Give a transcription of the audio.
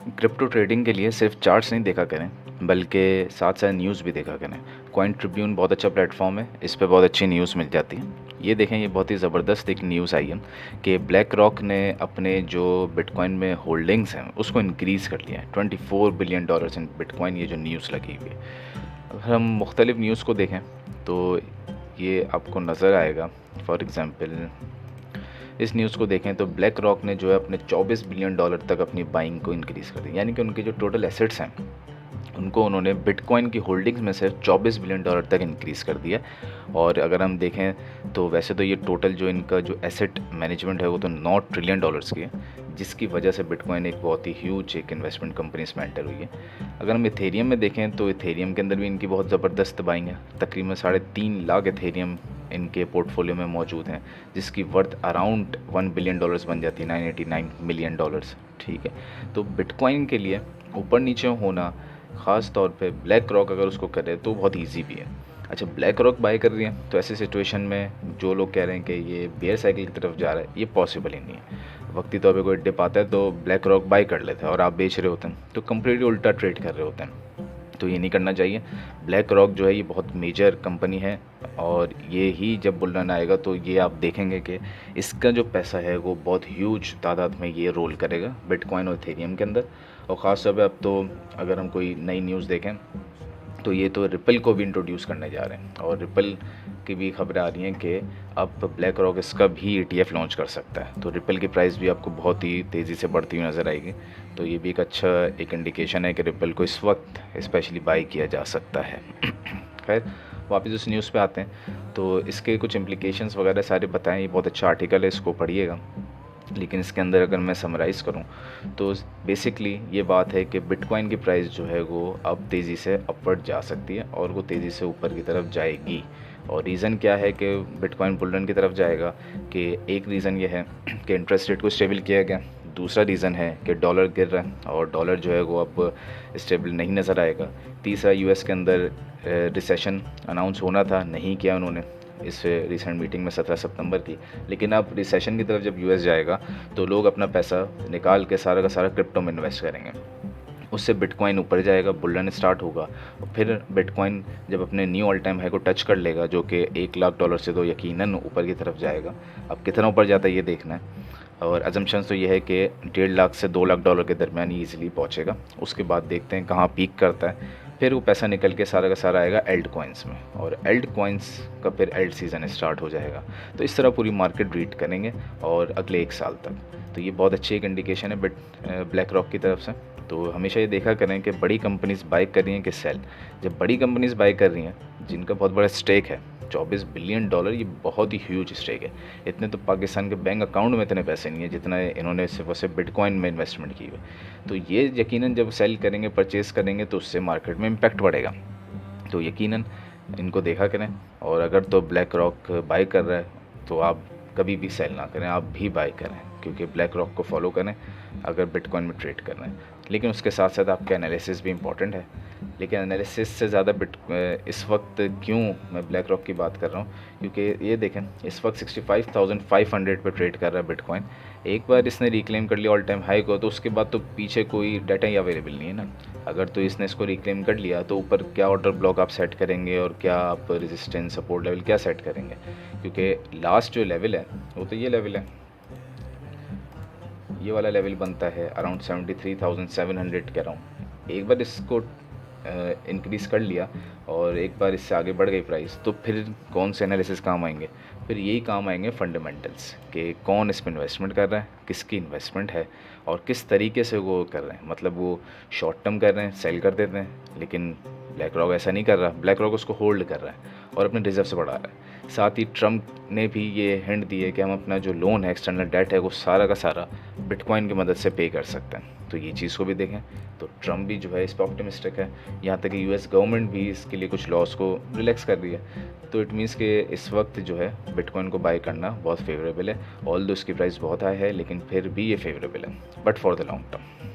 Crypto trading के लिए सिर्फ चार्ट्स नहीं देखा करें, बल्कि साथ साथ न्यूज़ भी देखा करें। कॉइन ट्रिब्यून बहुत अच्छा प्लेटफॉर्म है, इस पे बहुत अच्छी न्यूज़ मिल जाती है। ये देखें, ये बहुत ही ज़बरदस्त एक न्यूज़ आई है कि ब्लैक रॉक ने अपने जो बिटकॉइन में होल्डिंग्स हैं उसको इंक्रीज़ कर लिया है। $24 बिलियन इन बिटकॉइन, ये जो न्यूज़ लगी हुई है। अगर हम मुख्तलिफ न्यूज़ को देखें तो ये आपको नज़र आएगा। फॉर एग्ज़ाम्पल, इस न्यूज़ को देखें तो ब्लैक रॉक ने जो है अपने $24 बिलियन तक अपनी बाइंग को इंक्रीज़ कर दिया, यानी कि उनके जो टोटल एसेट्स हैं उनको उन्होंने बिटकॉइन की होल्डिंग्स में से $24 बिलियन तक इंक्रीज़ कर दिया। और अगर हम देखें तो वैसे तो ये टोटल जो इनका जो एसेट मैनेजमेंट है वो तो $9 ट्रिलियन की है, जिसकी वजह से बिटकॉइन एक बहुत ही ह्यूज एक इन्वेस्टमेंट कंपनी इसमें एंटर हुई है। अगर हम इथेरियम में देखें तो इथेरियम के अंदर भी इनकी बहुत ज़बरदस्त बाइंग है। तकरीबन 3.5 लाख इथेरियम इनके पोर्टफोलियो में मौजूद हैं, जिसकी वर्थ अराउंड $1 बिलियन बन जाती है, $989 मिलियन। ठीक है, तो बिटकॉइन के लिए ऊपर नीचे होना, ख़ास तौर पे ब्लैक रॉक अगर उसको करे तो बहुत ईजी भी है। अच्छा, ब्लैक रॉक बाय कर रही है तो ऐसी सिचुएशन में जो लोग कह रहे हैं कि ये बेयर साइकिल की तरफ जा रहा है, ये पॉसिबल ही नहीं है। वक्ती तौर पे कोई डिप आता है तो ब्लैक रॉक बाय कर लेते हैं और आप बेच रहे होते हैं तो कम्प्लीटली उल्टा ट्रेड कर रहे होते हैं। तो ये नहीं करना चाहिए। ब्लैक रॉक जो है ये बहुत मेजर कंपनी है, और ये ही जब बुल रन आएगा तो ये आप देखेंगे कि इसका जो पैसा है वो बहुत ह्यूज तादाद में ये रोल करेगा बिटकॉइन और इथेरियम के अंदर। और ख़ास तौर पे अब तो अगर हम कोई नई न्यूज़ देखें तो ये तो रिपल को भी इंट्रोड्यूस करने जा रहे हैं, और रिपल की भी खबरें आ रही हैं कि अब ब्लैक रॉक इसका भी ETF लॉन्च कर सकता है। तो रिपल की प्राइस भी आपको बहुत ही तेज़ी से बढ़ती हुई नज़र आएगी। तो ये भी एक अच्छा एक इंडिकेशन है कि रिपल को इस वक्त स्पेशली बाई किया जा सकता है। खैर, वापस उस न्यूज़ पे आते हैं तो इसके कुछ इम्प्लीकेशंस वगैरह सारे बताएं। ये बहुत अच्छा आर्टिकल है, इसको पढ़िएगा। लेकिन इसके अंदर अगर मैं समराइज़ करूं तो बेसिकली ये बात है कि बिटकॉइन की प्राइस जो है वो अब तेज़ी से अपवर्ड जा सकती है, और वो तेज़ी से ऊपर की तरफ जाएगी। और रीज़न क्या है कि बिटकॉइन बुल रन की तरफ जाएगा, कि एक रीज़न ये है कि इंटरेस्ट रेट को स्टेबल किया गया। दूसरा रीज़न है कि डॉलर गिर रहा है और डॉलर जो है वो अब स्टेबल नहीं नज़र आएगा। तीसरा, US के अंदर रिसेशन अनाउंस होना था, नहीं किया उन्होंने इस रिसेंट मीटिंग में 17 सितंबर की। लेकिन अब रिसेशन की तरफ जब US जाएगा तो लोग अपना पैसा निकाल के सारा का सारा क्रिप्टो में इन्वेस्ट करेंगे। उससे बिटकॉइन ऊपर जाएगा, बुल रन स्टार्ट होगा, और फिर बिटकॉइन जब अपने न्यू ऑल टाइम हाई को टच कर लेगा जो कि $1 लाख से तो यकीनन ऊपर की तरफ जाएगा। अब कितना ऊपर जाता है ये देखना है, और अजम्पशन तो ये है कि 1.5 लाख से $2 लाख के दरमियान ही ईजिली पहुँचेगा। उसके बाद देखते हैं कहाँ पीक करता है। फिर वो पैसा निकल के सारा का सारा आएगा एल्ट कॉइन्स में, और एल्ट कॉइन्स का फिर एल्ट सीज़न स्टार्ट हो जाएगा। तो इस तरह पूरी मार्केट रीड करेंगे और अगले 1 साल तक। तो ये बहुत अच्छी एक इंडिकेशन है ब्लैक रॉक की तरफ से। तो हमेशा ये देखा करें कि बड़ी कंपनीज़ बाय कर रही हैं कि सेल। जब बड़ी कंपनीज़ बाय कर रही हैं जिनका बहुत बड़ा स्टेक है, $24 बिलियन, ये बहुत ही ह्यूज स्टेक है। इतने तो पाकिस्तान के बैंक अकाउंट में इतने पैसे नहीं है जितना इन्होंने सिर्फ और सिर्फ बिटकॉइन में इन्वेस्टमेंट की हुई। तो ये यकीनन जब सेल करेंगे, परचेज़ करेंगे, तो उससे मार्केट में इम्पैक्ट बढ़ेगा। तो यकीनन इनको देखा करें। और अगर तो ब्लैक रॉक बाय कर रहा है तो आप कभी भी सेल ना करें, आप भी बाय करें, क्योंकि ब्लैक रॉक को फॉलो करें अगर बिटकॉइन में ट्रेड कर रहे हैं। लेकिन उसके साथ साथ आपका एनालिसिस भी इम्पॉर्टेंट है। लेकिन एनालिसिस से ज़्यादा इस वक्त क्यों मैं ब्लैक रॉक की बात कर रहा हूँ, क्योंकि ये देखें इस वक्त 65,500 पे ट्रेड कर रहा है बिटकॉइन। एक बार इसने रिक्लेम कर लिया ऑल टाइम हाई को, तो उसके बाद तो पीछे कोई डाटा ही अवेलेबल नहीं है ना। अगर तो इसने इसको रिक्लेम कर लिया तो ऊपर क्या ऑर्डर ब्लॉक आप सेट करेंगे, और क्या आप रेजिस्टेंस सपोर्ट लेवल क्या सेट करेंगे, क्योंकि लास्ट जो लेवल है वो तो ये लेवल है। ये वाला लेवल बनता है अराउंड 73,700 के अराउंड। एक बार इसको इंक्रीज़ कर लिया और एक बार इससे आगे बढ़ गई प्राइस, तो फिर कौन से एनालिसिस काम आएंगे? फिर यही काम आएंगे फंडामेंटल्स, कि कौन इस पर इन्वेस्टमेंट कर रहा है, किसकी इन्वेस्टमेंट है, और किस तरीके से वो कर रहे हैं। मतलब वो शॉर्ट टर्म कर रहे हैं, सेल कर देते हैं, लेकिन ब्लैक रॉक ऐसा नहीं कर रहा। ब्लैक रॉक उसको होल्ड कर रहा है और अपने रिजर्व से बढ़ा रहा है। साथ ही ट्रम्प ने भी ये हिंट दी है कि हम अपना जो लोन है, एक्सटर्नल डेट है, वो सारा का सारा बिटकॉइन की मदद से पे कर सकते हैं। तो ये चीज़ को भी देखें। तो ट्रम्प भी जो है इस पर ऑप्टिमिस्टिक है। यहाँ तक कि US गवर्नमेंट भी इसके लिए कुछ लॉस को रिलैक्स कर रही है। तो इट मीन्स कि इस वक्त जो है बिटकॉइन को बाय करना बहुत फेवरेबल है। ऑल दो इसकी प्राइस बहुत हाई है, लेकिन फिर भी ये फेवरेबल है, but for the long term.